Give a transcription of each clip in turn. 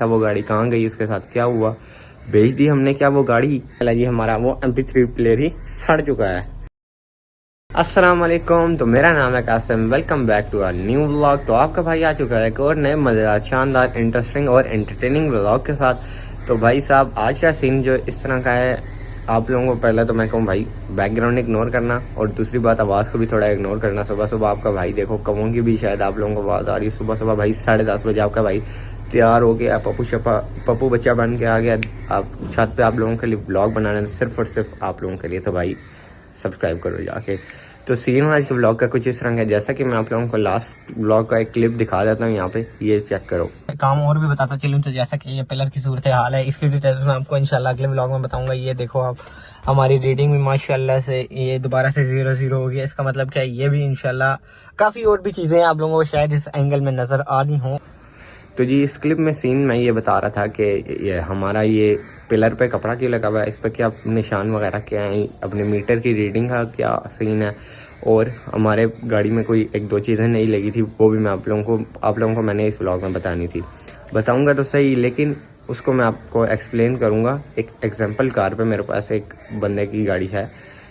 था वो गाड़ी कहाँ गई, उसके साथ क्या हुआ, बेच दी हमने क्या वो गाड़ी, जी हमारा वो MP3 प्लेयर ही सड़ चुका है। अस्सलाम वालेकुम, तो मेरा नाम है Qasim. Welcome back to our new vlog. तो आपका भाई आ चुका है एक और नए मज़ेदार, शानदार, इंटरेस्टिंग और एंटरटेनिंग व्लॉग के साथ। तो भाई साहब आज का सीन जो इस तरह का है, आप लोगों को पहले तो मैं कहूँ भाई बैकग्राउंड इग्नोर करना, और दूसरी बात आवाज़ को भी थोड़ा इग्नोर करना। सुबह सुबह आपका भाई देखो कवों की भी शायद आप लोगों को आवाज़ आ रही है। सुबह सुबह भाई 10:30 बजे आपका भाई तैयार हो गया, पप्पू बच्चा बन के आ गया आप छत पे आप लोगों के लिए ब्लॉग बनाने, सिर्फ और सिर्फ आप लोगों के लिए। तो भाई सब्सक्राइब करो जाके। तो सीन आज के ब्लॉग का कुछ इस तरह है, जैसा कि मैं आप लोगों को लास्ट ब्लॉग का एक क्लिप दिखा देता हूँ यहाँ पे, ये चेक करो। काम और भी बताता चलूँ तो जैसा कि ये पिलर की सूरत हाल है, इसकी डिटेल्स मैं आपको इंशाल्लाह अगले ब्लॉग में बताऊंगा। ये देखो आप, हमारी रीडिंग भी माशाल्लाह से ये दोबारा से 0-0 हो गया। इसका मतलब क्या है, ये भी इंशाल्लाह काफ़ी और भी चीज़ें आप लोगों को शायद इस एंगल में नज़र आ रही हों। तो जी इस क्लिप में सीन मैं ये बता रहा था कि ये हमारा ये पिलर पे कपड़ा क्यों लगा हुआ है, इस पर क्या निशान वगैरह क्या है, अपने मीटर की रीडिंग का क्या सीन है, और हमारे गाड़ी में कोई एक दो चीज़ें नहीं लगी थी, वो भी मैं आप लोगों को मैंने इस व्लॉग में बतानी थी। बताऊंगा तो सही, लेकिन उसको मैं आपको एक्सप्लेन करूंगा एक एग्जांपल कार पे। मेरे पास एक बंदे की गाड़ी है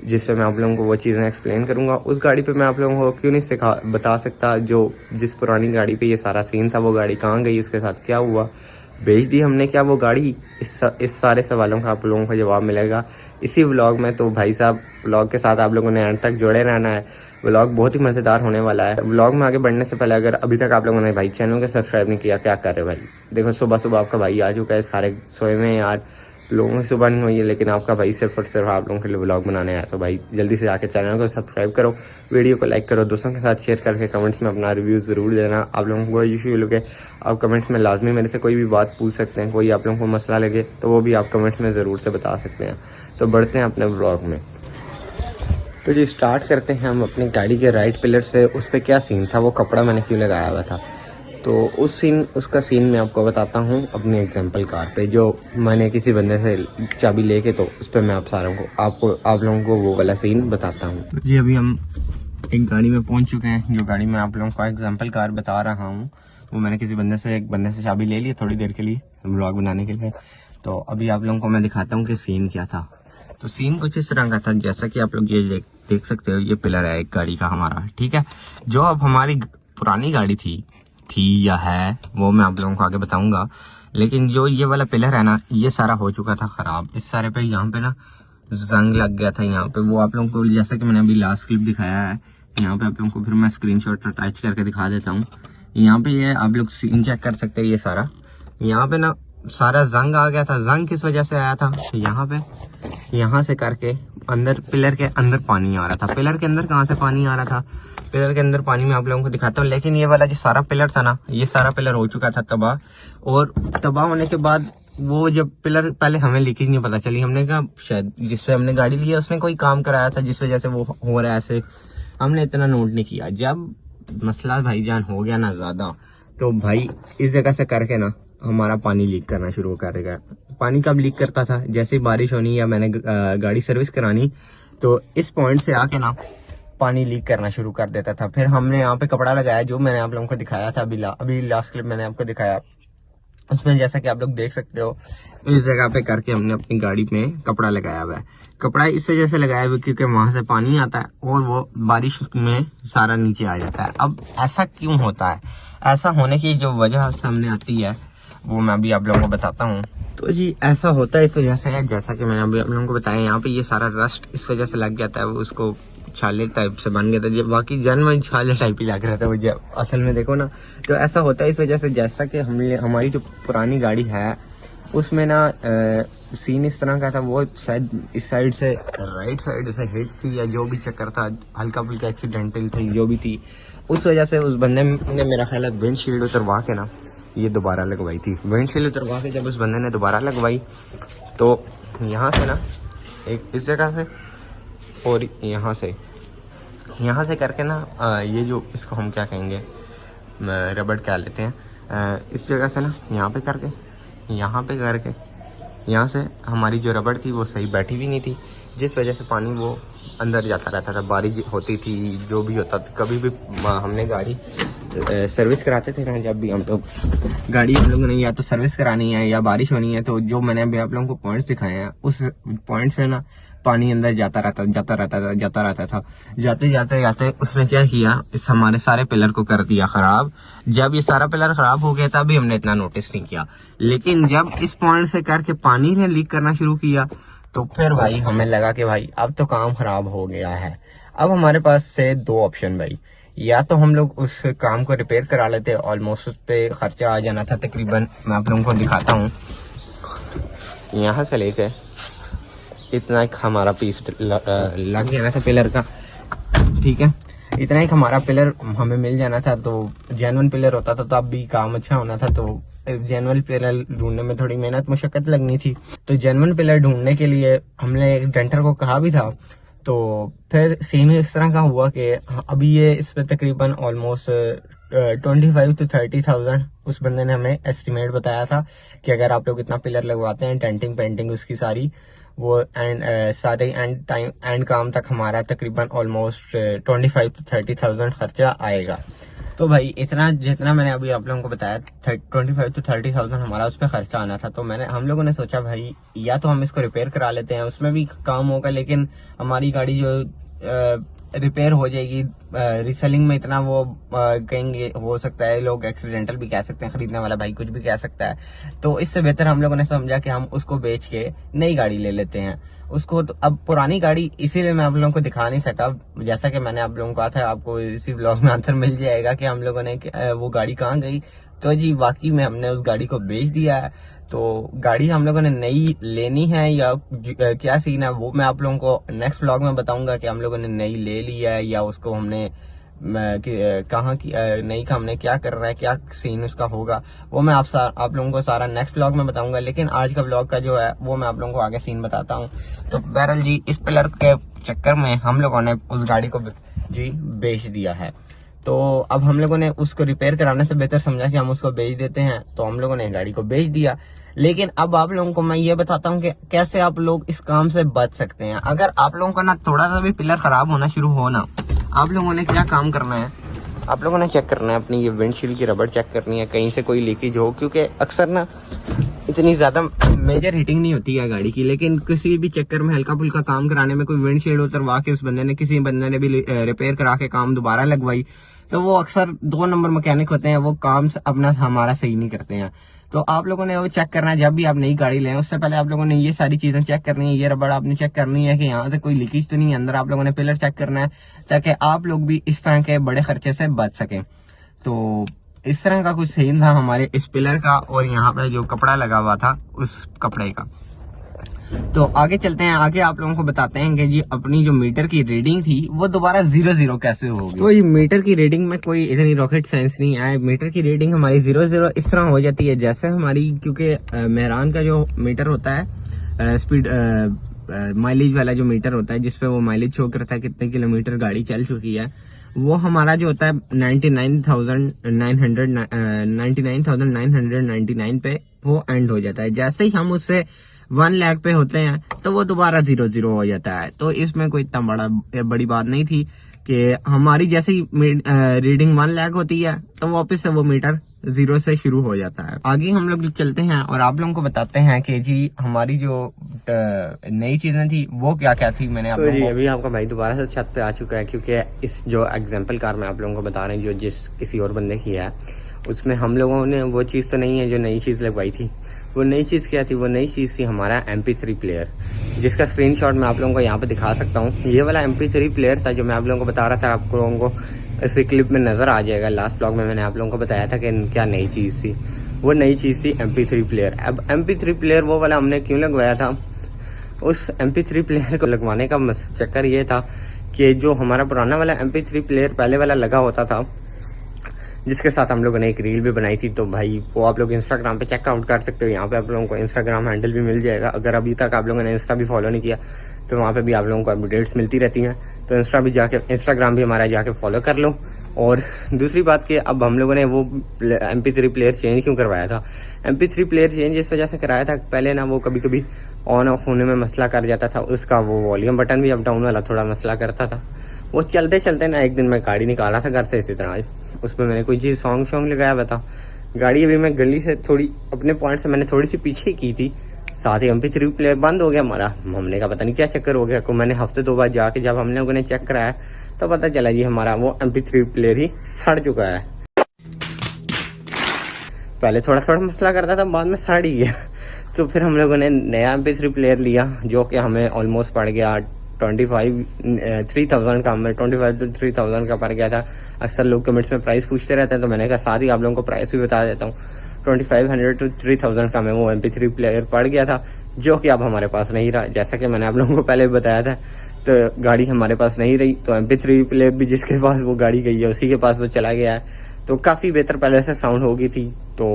जिस पे मैं आप लोगों को वो चीज़ें एक्सप्लेन करूंगा। उस गाड़ी पे मैं आप लोगों को क्यों नहीं बता सकता, जो जिस पुरानी गाड़ी पे ये सारा सीन था, वो गाड़ी कहाँ गई, उसके साथ क्या हुआ, बेच दी हमने क्या वो गाड़ी, इस सारे सवालों का आप लोगों को जवाब मिलेगा इसी व्लॉग में। तो भाई साहब व्लॉग के साथ आप लोगों ने एंड तक जुड़े रहना है, व्लॉग बहुत ही मज़ेदार होने वाला है। व्लॉग में आगे बढ़ने से पहले अगर अभी तक आप लोगों ने भाई चैनल को सब्सक्राइब नहीं किया, क्या कर रहे भाई। देखो सुबह सुबह आपका भाई आ चुका है, सारे सोए में यार, लोगों की सुबह नहीं हुई है, लेकिन आपका भाई सिर्फ और सिर्फ आप लोगों के लिए व्लॉग बनाने आया। तो भाई जल्दी से आके चैनल को सब्सक्राइब करो, वीडियो को लाइक करो, दोस्तों के साथ शेयर करके कमेंट्स में अपना रिव्यू ज़रूर देना। आप लोगों को इशू लगे आप कमेंट्स में लाजमी मेरे से कोई भी बात पूछ सकते हैं, कोई आप लोगों को मसला लगे तो वो भी आप कमेंट्स में ज़रूर से बता सकते हैं। तो बढ़ते हैं अपने व्लॉग में। तो जी स्टार्ट करते हैं हम अपनी गाड़ी के राइट पिलर से। उस पर क्या सीन था, वो कपड़ा मैंने क्यों लगाया हुआ था, तो उसका सीन मैं आपको बताता हूँ अपनी एग्जांपल कार पे, जो मैंने किसी बंदे से चाबी लेके, तो उस पर मैं आप लोगों को वो वाला सीन बताता हूँ। तो जी अभी हम एक गाड़ी में पहुँच चुके हैं, जो गाड़ी मैं आप लोगों को एग्जांपल कार बता रहा हूँ, वो मैंने एक बंदे से चाबी ले ली थोड़ी देर के लिए व्लॉग बनाने के लिए। तो अभी आप लोगों को मैं दिखाता हूँ कि सीन क्या था। तो सीन कुछ इस तरह का था, जैसा कि आप लोग ये देख सकते हो, ये पिलर है एक गाड़ी का हमारा, ठीक है। जो अब हमारी पुरानी गाड़ी थी या है वो मैं आप लोगों को आगे बताऊंगा, लेकिन जो ये वाला पिलर है ना, ये सारा हो चुका था खराब। इस सारे पे यहाँ पे ना जंग लग गया था यहाँ पे, वो आप लोगों को जैसा कि मैंने अभी लास्ट क्लिप दिखाया है, यहाँ पे आप लोगों को फिर मैं स्क्रीनशॉट अटैच करके दिखा देता हूँ। यहाँ पे ये आप लोग सीन चेक कर सकते हैं, ये सारा यहाँ पे ना सारा जंग आ गया था। जंग किस वजह से आया था, यहाँ पे यहाँ से करके अंदर पिलर के अंदर पानी आ रहा था। पिलर के अंदर कहाँ से पानी आ रहा था, पिलर के अंदर पानी मैं आप लोगों को दिखाता हूँ। लेकिन ये वाला जो सारा पिलर था ना, ये सारा पिलर हो चुका था तबाह, और तबाह होने के बाद वो जब पिलर, पहले हमें लीकेज नहीं पता चली, हमने कहा शायद जिससे हमने गाड़ी ली है उसने कोई काम कराया था जिस वजह से वो हो रहा है ऐसे, हमने इतना नोट नहीं किया। जब मसला भाईजान हो गया ना ज्यादा, तो भाई इस जगह से करके ना हमारा पानी लीक करना शुरू कर देगा। पानी कब लीक करता था, जैसे बारिश होनी या मैंने गाड़ी सर्विस करानी, तो इस पॉइंट से आके ना पानी लीक करना शुरू कर देता था। फिर हमने यहाँ पे कपड़ा लगाया, जो मैंने आप लोगों को दिखाया था अभी लास्ट क्लिप मैंने आपको दिखाया, उसमें जैसा कि आप लोग देख सकते हो, इस जगह पे करके हमने अपनी गाड़ी में कपड़ा लगाया हुआ है। कपड़ा इस वजह से लगाया हुआ है क्योंकि वहां से पानी आता है और वो बारिश में सारा नीचे आ जाता है। अब ऐसा क्यों होता है, ऐसा होने की जो वजह सामने आती है वो मैं अभी आप लोगों को बताता हूँ। तो जी ऐसा होता है इस वजह से है, जैसा कि मैंने अभी आप लोगों को बताया, यहाँ पे ये सारा रस्ट इस वजह से लग जाता है, वो उसको छाले टाइप से बन गया था। बाकी जन्म छाले टाइप ही लग रहा था वो, असल में देखो ना, तो ऐसा होता है इस वजह से। जैसा कि हमारी जो पुरानी गाड़ी है उसमें ना सीन इस तरह का था, वो शायद इस साइड से राइट साइड से हिट थी या जो भी चक्कर था, हल्का फुल्का एक्सीडेंटल थी जो भी थी, उस वजह से उस बंदे ने मेरा ख्याल है विंडशील्ड उतरवा के ना ये दोबारा लगवाई थी। विंडशील्ड उतरवा के जब उस बंदे ने दोबारा लगवाई, तो यहाँ से ना एक इस जगह से और यहाँ से करके ना ये जो इसको हम क्या कहेंगे, रबड़ क्या लेते हैं, इस जगह से ना यहाँ पे करके यहाँ से हमारी जो रबड़ थी वो सही बैठी भी नहीं थी। जिस वजह से पानी वो अंदर जाता रहता था। बारिश होती थी, जो भी होता था, कभी भी हमने गाड़ी सर्विस कराते थे ना, जब भी हम लोग गाड़ी हम लोगों ने या तो सर्विस करानी है या बारिश होनी है, तो जो मैंने अभी आप लोगों को पॉइंट्स दिखाए हैं उस पॉइंट से ना पानी अंदर जाता रहता था। जाते जाते उसने क्या किया, इस हमारे सारे पिलर को कर दिया खराब। जब ये सारा पिलर खराब हो गया तभी हमने इतना नोटिस नहीं किया, लेकिन जब इस पॉइंट से करके पानी ने लीक करना शुरू किया तो फिर भाई हमें लगा कि भाई अब तो काम खराब हो गया है। अब हमारे पास से दो ऑप्शन भाई, या तो हम लोग उस काम को रिपेयर करा लेते, ऑलमोस्ट उस पे खर्चा आ जाना था तकरीबन, मैं आप लोगों को दिखाता हूँ, यहाँ से लेके इतना एक हमारा पीस लग जाना था पिलर का, ठीक है, इतना एक हमारा पिलर हमें मिल जाना था। तो जेन्युइन पिलर होता था तो अब भी काम अच्छा होना था। तो जेन्युइन पिलर ढूंढने में थोड़ी मेहनत मुशक्कत लगनी थी, तो जेन्युइन पिलर ढूंढने के लिए हमने एक डेंटर को कहा भी था। तो फिर सीन इस तरह का हुआ कि अभी ये इस पे तकरीबन ऑलमोस्ट 25 to 30,000 उस बंदे ने हमें एस्टिमेट बताया था कि अगर आप लोग इतना पिलर लगवाते हैं, डेंटिंग पेंटिंग उसकी सारी वो सारे एंड काम तक हमारा तकरीबन ऑलमोस्ट 25 to 30,000 खर्चा आएगा। तो भाई इतना जितना मैंने अभी आप लोगों को बताया 25 to 30,000 हमारा उस पर खर्चा आना था। तो हम लोगों ने सोचा भाई या तो हम इसको रिपेयर करा लेते हैं, उसमें भी काम होगा, लेकिन हमारी गाड़ी जो रिपेयर हो जाएगी, रीसेलिंग में इतना वो कहेंगे, हो सकता है लोग एक्सीडेंटल भी कह सकते हैं, खरीदने वाला भाई कुछ भी कह सकता है। तो इससे बेहतर हम लोगों ने समझा कि हम उसको बेच के नई गाड़ी ले लेते हैं उसको। तो अब पुरानी गाड़ी इसीलिए मैं आप लोगों को दिखा नहीं सका, जैसा कि मैंने आप लोगों को कहा था, आपको इसी व्लॉग में आंसर मिल जाएगा कि हम लोगों ने वो गाड़ी कहाँ गई। तो जी वाकई में हमने उस गाड़ी को बेच दिया है। तो गाड़ी हम लोगों ने नई लेनी है या क्या सीन है वो मैं आप लोगों को नेक्स्ट व्लॉग में बताऊंगा कि हम लोगों ने नई ले ली है या उसको हमने कहाँ की नई का हमने क्या कर रहा है, क्या सीन उसका होगा, वो मैं आप लोगों को सारा नेक्स्ट व्लॉग में बताऊंगा। लेकिन आज का व्लॉग का जो है वो मैं आप लोगों को आगे सीन बताता हूँ। तो बहरहाल जी इस पिलर के चक्कर में हम लोगों ने उस गाड़ी को जी बेच दिया है। तो अब हम लोगों ने उसको रिपेयर कराने से बेहतर समझा कि हम उसको बेच देते हैं, तो हम लोगों ने गाड़ी को बेच दिया। लेकिन अब आप लोगों को मैं ये बताता हूँ कि कैसे आप लोग इस काम से बच सकते हैं। अगर आप लोगों का ना थोड़ा सा भी पिलर खराब होना शुरू हो ना, आप लोगों ने क्या काम करना है, आप लोगों ने चेक करना है अपनी ये विंडशील्ड की रबड़ चेक करनी है, कहीं से कोई लीकेज हो, क्योंकि अक्सर ना इतनी ज्यादा मेजर हीटिंग नहीं होती है गाड़ी की, लेकिन किसी भी चक्कर में हल्का फुल्का काम कराने में कोई विंडशील्ड उतरवा के किसी बंदे ने भी रिपेयर करा के काम दोबारा लगवाई, तो वो अक्सर 2 नंबर मैकेनिक होते हैं, वो काम अपना हमारा सही नहीं करते हैं। तो आप लोगों ने वो चेक करना है, जब भी आप नई गाड़ी लें उससे पहले आप लोगों ने ये सारी चीजें चेक करनी है। ये रबड़ आपने चेक करनी है कि यहाँ से कोई लीकेज तो नहीं है अंदर। आप लोगों ने पिलर चेक करना है ताकि आप लोग भी इस तरह के बड़े खर्चे से बच सकें। तो इस तरह का कुछ सीन था हमारे इस पिलर का, और यहाँ पे जो कपड़ा लगा हुआ था उस कपड़े का। तो आगे चलते हैं, आगे आप लोगों को बताते हैं कि जी अपनी जो मीटर की रीडिंग थी वो दोबारा 0-0 कैसे होगी। तो ये मीटर की रीडिंग में कोई इतनी रॉकेट साइंस नहीं है। मीटर की रीडिंग हमारी 0-0 इस तरह हो जाती है जैसे हमारी, क्योंकि मेहरान का जो मीटर होता है स्पीड माइलेज वाला जो मीटर होता है जिसपे वो माइलेज शो करता है कितने किलोमीटर गाड़ी चल चुकी है, वो हमारा जो होता है 99,999 पे वो एंड हो जाता है। जैसे ही हम उससे 1 लाख पे होते हैं तो वो दोबारा 0-0 हो जाता है। तो इसमें कोई इतना बड़ी बात नहीं थी कि हमारी जैसे ही रीडिंग 1 लाख होती है तो वापस से वो मीटर 0 से शुरू हो जाता है। आगे हम लोग चलते हैं और आप लोगों को बताते हैं कि जी हमारी जो नई चीजें थी वो क्या क्या थी। मैंने आप लोगों को अभी आपका भाई दोबारा से छत पे आ चुका है, क्योंकि इस जो एग्जाम्पल कार मैं आप लोगों को बता रहे हैं जो जिस किसी और बंदे की है, उसमें हम लोगों ने वो चीज़ तो नहीं है जो नई चीज़ लगवाई थी। वो नई चीज़ क्या थी, वो नई चीज़ थी हमारा MP3 प्लेयर, जिसका स्क्रीनशॉट मैं आप लोगों को यहाँ पे दिखा सकता हूँ। ये वाला MP3 प्लेयर था जो मैं आप लोगों को बता रहा था, आप लोगों को इस क्लिप में नज़र आ जाएगा। लास्ट व्लॉग में मैंने आप लोगों को बताया था कि क्या नई चीज़ थी। वो नई चीज़ थी MP3 प्लेयर। अब MP3 प्लेयर वो वाला हमने क्यों लगवाया था, उस MP3 प्लेयर को लगवाने का चक्कर ये था कि जो हमारा पुराना वाला MP3 प्लेयर पहले वाला लगा होता था, जिसके साथ हम लोगों ने एक रील भी बनाई थी, तो भाई वो आप लोग इंस्टाग्राम पे चेकआउट कर सकते हो। यहाँ पे आप लोगों को इंस्टाग्राम हैंडल भी मिल जाएगा। अगर अभी तक आप लोगों ने इंस्टा भी फॉलो नहीं किया तो वहाँ पे भी आप लोगों को अपडेट्स मिलती रहती हैं, तो इंस्टाग्राम भी हमारा जाके फॉलो कर लो। और दूसरी बात कि अब हम लोगों ने वो MP3 प्लेयर चेंज क्यों करवाया था। MP3 प्लेयर चेंज इस वजह से कराया था, पहले ना वो कभी कभी ऑन ऑफ होने में मसला कर जाता था, उसका वो वॉल्यूम बटन भी अप डाउन वाला थोड़ा मसला करता था। वो चलते चलते ना एक दिन मैं गाड़ी निकाला था घर से इसी तरह, उसमें मैंने कोई चीज़ सॉन्ग लगाया हुआ था। गाड़ी अभी मैं गली से थोड़ी अपने पॉइंट से मैंने थोड़ी सी पीछे की थी, साथ ही MP3 प्लेयर बंद हो गया हमारा। हमने कहा पता नहीं क्या चक्कर हो गया, को मैंने हफ्ते 2 बार जाके जब हम लोगों ने चेक कराया तो पता चला जी हमारा वो MP3 प्लेयर ही सड़ चुका है। पहले थोड़ा थोड़ा मसला करता था, बाद में सड़ ही गया। तो फिर हम लोगों ने नया MP3 प्लेयर लिया, जो कि हमें ऑलमोस्ट पड़ गया 3,000 का, हमें 25 to 3,000 का पड़ गया था। अक्सर लोग कमेंट्स में प्राइस पूछते रहते हैं, तो मैंने कहा साथ ही आप लोगों को प्राइस भी बता देता हूँ। 2500 to 3,000 का हमें वो MP3 प्लेयर पड़ गया था, जो कि अब हमारे पास नहीं रहा। जैसा कि मैंने आप लोगों को पहले बताया था, तो गाड़ी हमारे पास नहीं रही, तो MP3 प्लेयर भी जिसके पास वो गाड़ी गई है उसी के पास वो चला गया है। तो काफ़ी बेहतर पहले से साउंड हो गई थी, तो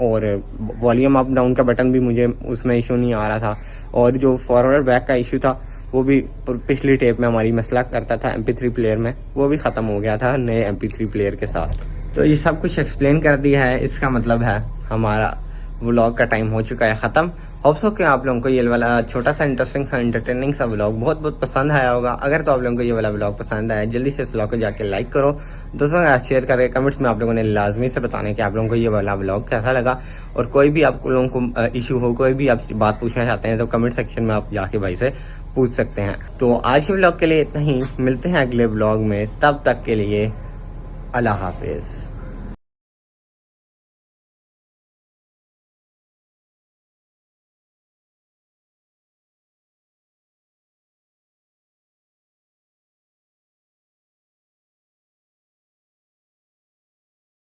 और वॉल्यूम अप डाउन का बटन भी मुझे उसमें इशू नहीं आ रहा था, और जो फॉरवर्ड बैक का इशू था वो भी पिछली टेप में हमारी मसला करता था MP3 प्लेयर में, वो भी ख़त्म हो गया था नए MP3 प्लेयर के साथ। तो ये सब कुछ एक्सप्लेन कर दिया है, इसका मतलब है हमारा व्लॉग का टाइम हो चुका है ख़त्म। होप सो कि आप लोगों को ये वाला छोटा सा इंटरेस्टिंग सा एंटरटेनिंग सा व्लॉग बहुत बहुत पसंद आया होगा। अगर तो आप लोगों को ये वाला व्लॉग पसंद आया, जल्दी से इस व्लॉग को जाके लाइक करो, दोस्तों के साथ शेयर करके कमेंट्स में आप लोगों ने लाजमी से बताने कि आप लोगों को ये वाला व्लॉग कैसा लगा। और कोई भी आप लोगों को इशू हो, कोई भी आप बात पूछना चाहते हैं, तो कमेंट सेक्शन में आप जाके भाई से पूछ सकते हैं। तो आज के व्लॉग के लिए इतना ही, मिलते हैं अगले व्लॉग में, तब तक के लिए अल्लाह हाफिज़।